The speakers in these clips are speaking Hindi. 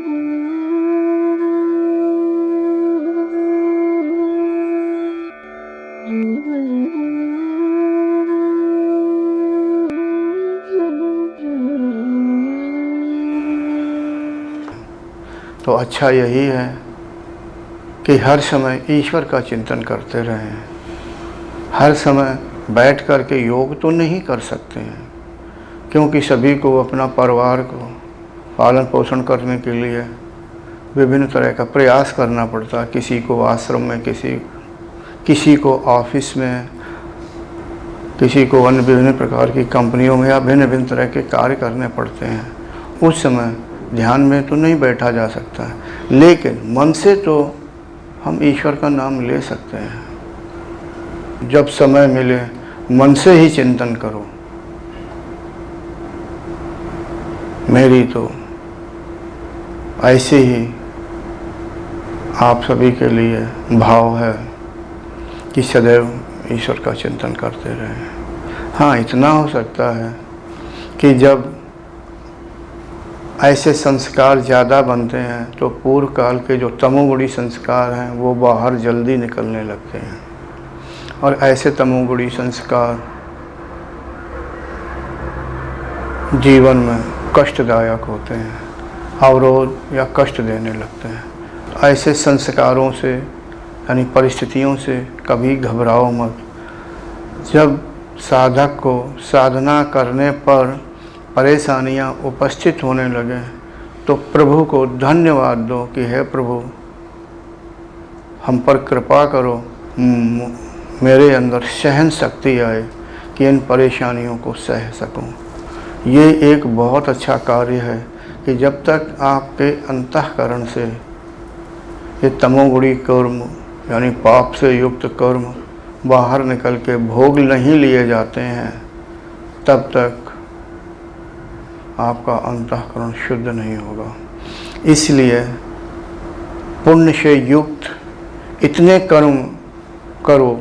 तो अच्छा यही है कि हर समय ईश्वर का चिंतन करते रहें। हर समय बैठ कर के योग तो नहीं कर सकते हैं, क्योंकि सभी को अपना परिवार को पालन पोषण करने के लिए विभिन्न तरह का प्रयास करना पड़ता है। किसी को आश्रम में, किसी को ऑफिस में, किसी को अन्य विभिन्न प्रकार की कंपनियों में या भिन्न भिन्न तरह के कार्य करने पड़ते हैं। उस समय ध्यान में तो नहीं बैठा जा सकता है, लेकिन मन से तो हम ईश्वर का नाम ले सकते हैं। जब समय मिले मन से ही चिंतन करो। मेरी तो ऐसे ही आप सभी के लिए भाव है कि सदैव ईश्वर का चिंतन करते रहें। हाँ, इतना हो सकता है कि जब ऐसे संस्कार ज़्यादा बनते हैं तो पूर्व काल के जो तमोगुणी संस्कार हैं वो बाहर जल्दी निकलने लगते हैं, और ऐसे तमोगुणी संस्कार जीवन में कष्टदायक होते हैं, अवरोध या कष्ट देने लगते हैं। ऐसे संस्कारों से यानी परिस्थितियों से कभी घबराओ मत। जब साधक को साधना करने पर परेशानियां उपस्थित होने लगे तो प्रभु को धन्यवाद दो कि हे प्रभु, हम पर कृपा करो, मेरे अंदर सहन शक्ति आए कि इन परेशानियों को सह सकूं। ये एक बहुत अच्छा कार्य है कि जब तक आपके अंतःकरण से ये तमोगुणी कर्म यानी पाप से युक्त कर्म बाहर निकल के भोग नहीं लिए जाते हैं, तब तक आपका अंतःकरण शुद्ध नहीं होगा। इसलिए पुण्य से युक्त इतने कर्म करो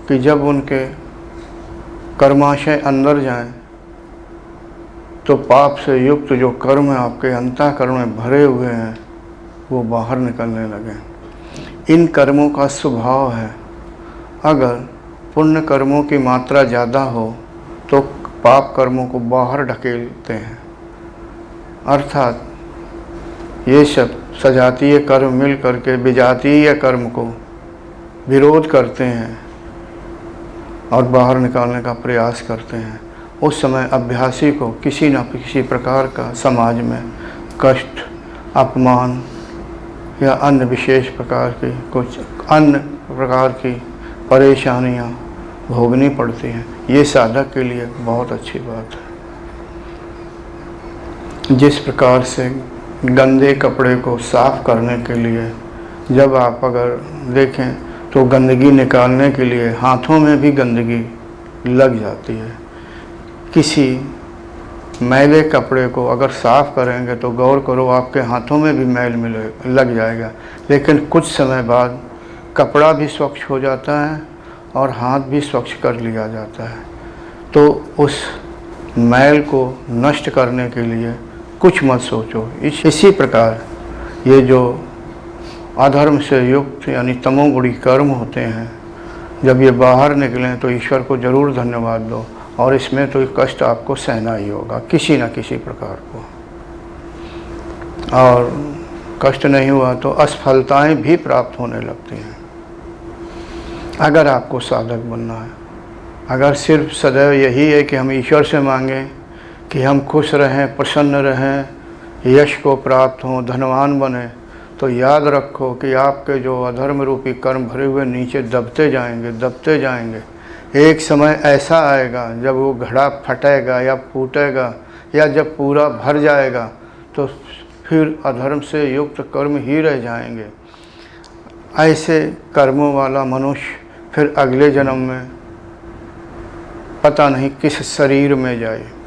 कि जब उनके कर्माशय अंदर जाएं तो पाप से युक्त जो कर्म आपके अंतःकरण में भरे हुए हैं वो बाहर निकलने लगें। इन कर्मों का स्वभाव है, अगर पुण्य कर्मों की मात्रा ज़्यादा हो तो पाप कर्मों को बाहर ढकेलते हैं, अर्थात ये सब सजातीय कर्म मिल करके विजातीय कर्म को विरोध करते हैं और बाहर निकालने का प्रयास करते हैं। उस समय अभ्यासी को किसी न किसी प्रकार का समाज में कष्ट, अपमान या अन्य विशेष प्रकार की कुछ अन्य प्रकार की परेशानियां भोगनी पड़ती हैं। ये साधक के लिए बहुत अच्छी बात है। जिस प्रकार से गंदे कपड़े को साफ करने के लिए जब आप अगर देखें तो गंदगी निकालने के लिए हाथों में भी गंदगी लग जाती है। किसी मैले कपड़े को अगर साफ़ करेंगे तो गौर करो आपके हाथों में भी मैल लग जाएगा, लेकिन कुछ समय बाद कपड़ा भी स्वच्छ हो जाता है और हाथ भी स्वच्छ कर लिया जाता है। तो उस मैल को नष्ट करने के लिए कुछ मत सोचो। इसी प्रकार ये जो अधर्म से युक्त यानी तमोगुणी कर्म होते हैं, जब ये बाहर निकलें तो ईश्वर को ज़रूर धन्यवाद दो, और इसमें तो कष्ट आपको सहना ही होगा किसी न किसी प्रकार को, और कष्ट नहीं हुआ तो असफलताएं भी प्राप्त होने लगती हैं। अगर आपको साधक बनना है, अगर सिर्फ सदैव यही है कि हम ईश्वर से मांगें कि हम खुश रहें, प्रसन्न रहें, यश को प्राप्त हों, धनवान बने, तो याद रखो कि आपके जो अधर्म रूपी कर्म भरे हुए नीचे दबते जाएंगे। एक समय ऐसा आएगा जब वो घड़ा फटेगा या फूटेगा, या जब पूरा भर जाएगा तो फिर अधर्म से युक्त कर्म ही रह जाएंगे। ऐसे कर्मों वाला मनुष्य फिर अगले जन्म में पता नहीं किस शरीर में जाए।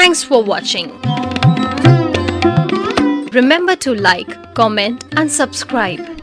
Thanks for watching. Remember to like, comment and subscribe.